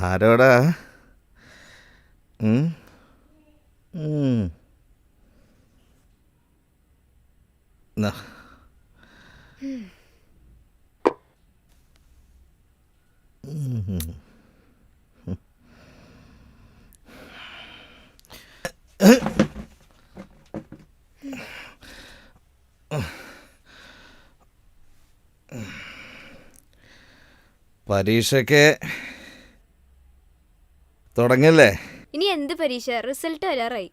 ആരോടാ? ഉം? നാ. പരീക്ഷയ്ക്ക് തുടങ്ങല്ലേ? ഇനി എന്ത് പരീക്ഷ? റിസൾട്ട് വരാറായി.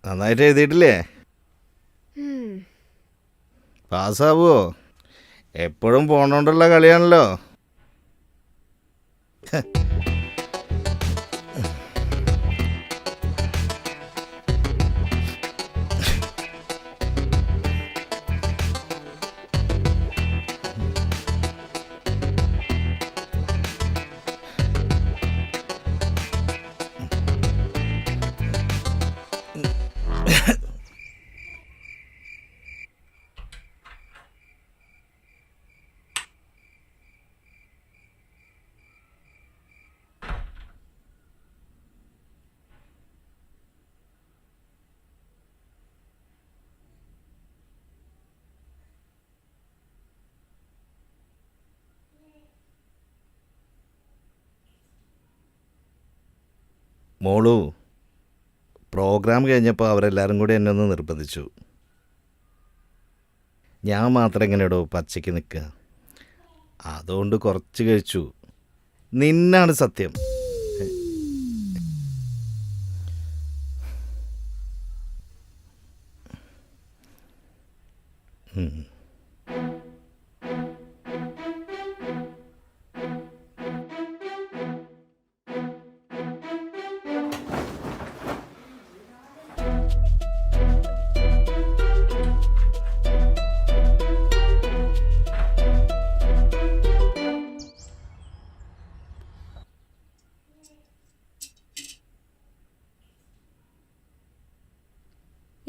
നന്നായിട്ട് എഴുതിയിട്ടില്ലേ? പാസ്സാവോ? എപ്പോഴും പോണോണ്ടുള്ള കളിയാണല്ലോ. മോളു, പ്രോഗ്രാം കഴിഞ്ഞപ്പോൾ അവരെല്ലാവരും കൂടി എന്നെ ഒന്ന് നിർബന്ധിച്ചു. ഞാൻ മാത്രം എങ്ങനെയാടോ പച്ചയ്ക്ക് നിൽക്കുക? അതുകൊണ്ട് കുറച്ച് കഴിച്ചു. നിന്നാണ് സത്യം.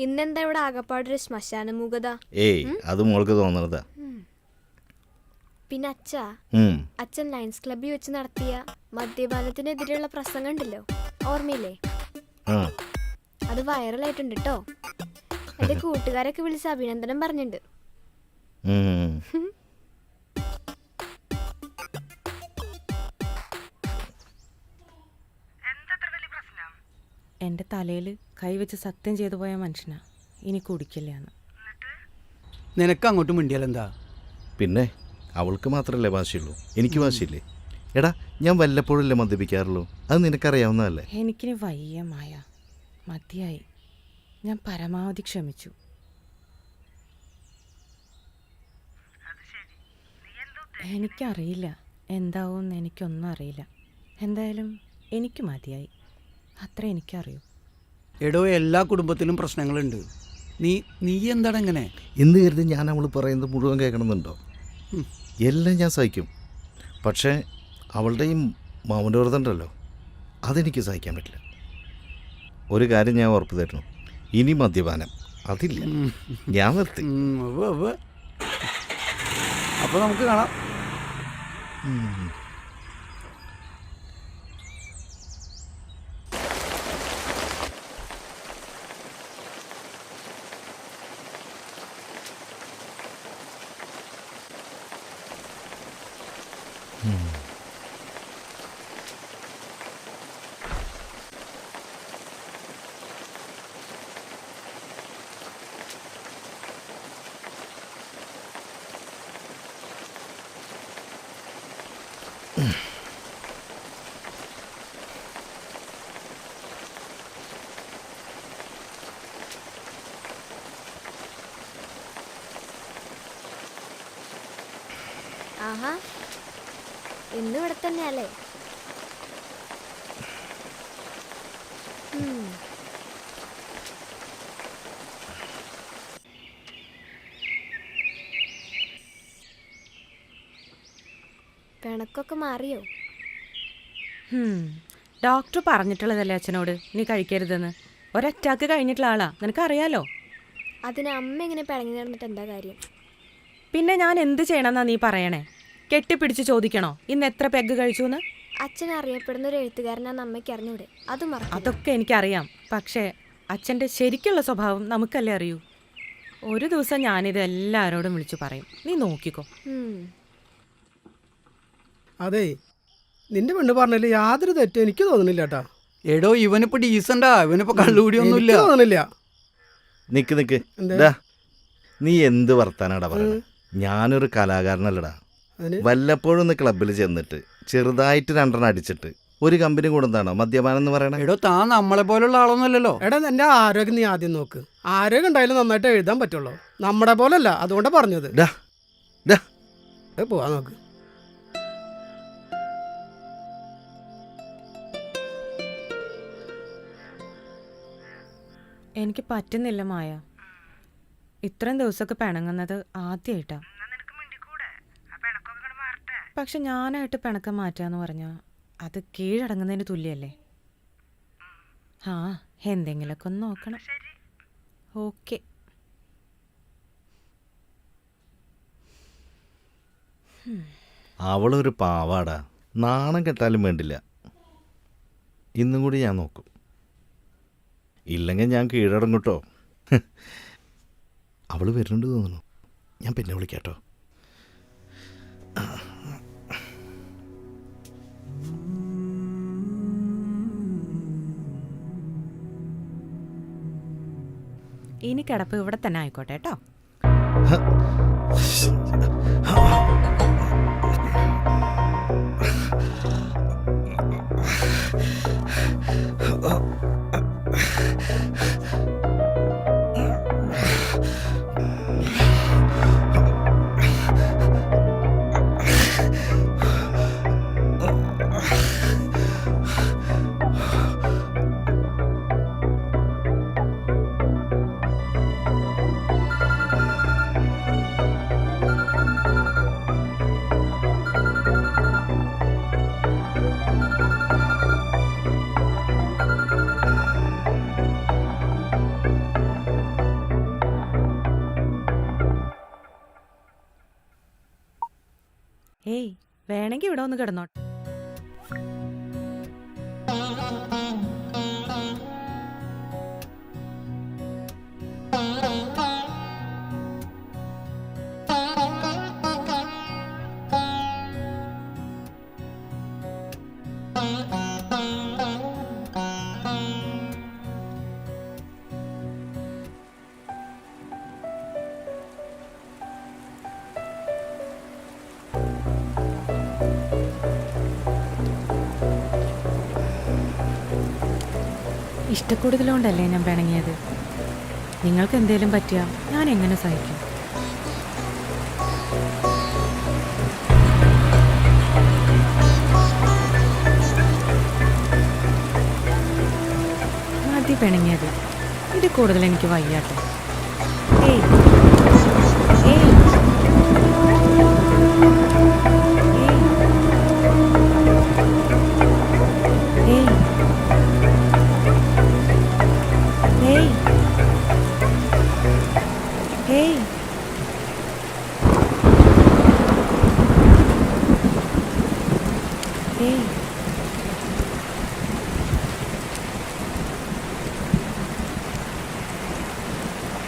ഇന്നെന്താ ഇവിടെ ആകപ്പാടൊരു ശ്മശാന മൂകത? അത് മോൾക്ക് തോന്നുന്നതാ. പിന്നെ അച്ഛൻ ലയൺസ് ക്ലബ്ബിൽ വെച്ച് നടത്തിയ മദ്യപാനത്തിനെതിരെയുള്ള പ്രസംഗം ഉണ്ടല്ലോ, ഓർമ്മയില്ലേ? അത് വൈറലായിട്ടുണ്ട് കേട്ടോ. എന്റെ കൂട്ടുകാരൊക്കെ വിളിച്ച് അഭിനന്ദനം പറഞ്ഞിട്ടുണ്ട്. എൻ്റെ തലയിൽ കൈവച്ച് സത്യം ചെയ്തു പോയ മനുഷ്യനാ, ഇനി കുടിക്കില്ലാന്ന്. നിനക്ക് അങ്ങോട്ട് മിണ്ടിയാലെന്താ? പിന്നെ അവൾക്ക് മാത്രമല്ലേ വാശിയുള്ളൂ, എനിക്ക് വാശിയില്ലേ? എടാ, ഞാൻ വല്ലപ്പോഴല്ലേ മദ്യപിക്കാറുള്ളൂ, അത് നിനക്കറിയാവുന്നതല്ലേ. എനിക്കിനി വയ്യ മായ, മതിയായി. ഞാൻ പരമാവധി ക്ഷമിച്ചു. എനിക്കറിയില്ല എന്താവുമെന്ന്, എനിക്കൊന്നും അറിയില്ല. എന്തായാലും എനിക്ക് മതിയായി, അത്ര എനിക്കറിയൂ. എടോ, എല്ലാ കുടുംബത്തിലും പ്രശ്നങ്ങളുണ്ട്. നീ എന്താണ് ഇങ്ങനെ എന്ന് കരുതി ഞാൻ അവൾ പറയുന്നത് മുഴുവൻ കേൾക്കണമെന്നുണ്ടോ? എല്ലാം ഞാൻ സഹിക്കും. പക്ഷേ അവളുടെ ഈ മൗനവ്രതമുണ്ടല്ലോ, അതെനിക്ക് സഹിക്കാൻ പറ്റില്ല. ഒരു കാര്യം ഞാൻ ഉറപ്പ് തരുന്നു, ഇനി മദ്യപാനം അതില്ല, ഞാൻ നിർത്തി. അപ്പോൾ നമുക്ക് കാണാം. ആഹാ, ഇന്നും ഇവിടെ തന്നെയല്ലേ? പിണക്കൊക്കെ മാറിയോ? ഡോക്ടർ പറഞ്ഞിട്ടുള്ളതല്ലേ അച്ഛനോട് നീ കഴിക്കരുതെന്ന്. ഒരറ്റാക്ക് കഴിഞ്ഞിട്ടുള്ള ആളാ, നിനക്കറിയാലോ. അതിന് അമ്മ ഇങ്ങനെ പിണങ്ങി നടന്നിട്ട് എന്താ കാര്യം? പിന്നെ ഞാൻ എന്ത് ചെയ്യണമെന്നാ നീ പറയണേ? കെട്ടിപ്പിടിച്ച് ചോദിക്കണോ ഇന്ന് എത്ര പെഗ് കഴിച്ചു എന്ന്? അച്ഛൻ അറിയപ്പെടുന്ന ഒരു എഴുത്തുകാരനാന്ന് അമ്മയ്ക്ക് അറിഞ്ഞൂടെ? അത് മറക്കും. അതൊക്കെ എനിക്കറിയാം. പക്ഷേ അച്ഛൻ്റെ ശരിക്കുള്ള സ്വഭാവം നമുക്കല്ലേ അറിയൂ. ഒരു ദിവസം ഞാനിത് എല്ലാവരോടും വിളിച്ചു പറയും. നീ നോക്കിക്കോ. അതെ, നിന്റെ പെണ്ണ് പറഞ്ഞതിൽ യാതൊരു തെറ്റും എനിക്ക് തോന്നുന്നില്ല കേട്ടാ. എടോ ഇവനിപ്പോ ഡീസന്റാ, ഇവനിപ്പോ കള്ളുകൂടിയൊന്നുമില്ല. എനിക്ക് തോന്നുന്നില്ല. നിക്ക് ഡാ, നീ എന്ത് വർത്താനാടാ പറയണേ? ഞാനൊരു കലാകാരനല്ലടാ. അതിന് വല്ലപ്പോഴും ഒന്ന് ക്ലബ്ബിൽ ചെന്നിട്ട് ചെറുതായിട്ട് രണ്ടെണ്ണം അടിച്ചിട്ട് ഒരു കമ്പനി കൂടുന്നതാണോ മദ്യപാനം എന്ന് പറയണേ? എടോ താൻ നമ്മളെ പോലുള്ള ആളൊന്നുമല്ലല്ലോ. എടാ, നിന്റെ ആരോഗ്യം നീ ആദ്യം നോക്ക്. ആരോഗ്യം ഉണ്ടായാലും നന്നായിട്ട് എഴുതാൻ പറ്റുള്ളൂ. നമ്മുടെ പോലല്ല, അതുകൊണ്ടാണ് പറഞ്ഞത്. ഡാ ഡാ പോവാ നോക്ക്. എനിക്ക് പറ്റുന്നില്ല മായ. ഇത്രയും ദിവസമൊക്കെ പിണങ്ങുന്നത് ആദ്യമായിട്ടാ. പക്ഷെ ഞാനായിട്ട് പിണക്കം മാറ്റാന്ന് പറഞ്ഞാൽ അത് കീഴടങ്ങുന്നതിന് തുല്യല്ലേ? ആ, എന്തെങ്കിലുമൊക്കെ ഒന്ന് നോക്കണം. ഓക്കെ. അവളൊരു പാവാടാ. നാണം കെട്ടാലും വേണ്ടില്ല. ഇന്നും കൂടി ഞാൻ നോക്കും. ഇല്ലെങ്കിൽ ഞാൻ കീഴടങ്ങൂട്ടോ. അവൾ വരുന്നുണ്ട് തോന്നുന്നു. ഞാൻ പിന്നെ വിളിക്കാട്ടോ. ഇനി കിടപ്പ് ഇവിടെ തന്നെ ആയിക്കോട്ടെ കേട്ടോ. ഏയ്, വേണമെങ്കിൽ ഇവിടെ ഒന്ന് കിടന്നോട്ടെ. ഇഷ്ടക്കൂടുതലുകൊണ്ടല്ലേ ഞാൻ പിണങ്ങിയത്. നിങ്ങൾക്ക് എന്തേലും പറ്റിയാൽ ഞാൻ എങ്ങനെ സഹിക്കും? മതി പിണങ്ങിയത്. ഇത് കൂടുതൽ എനിക്ക് വയ്യാട്ടെ. ഏയ് ഏയ് Hey! Hey!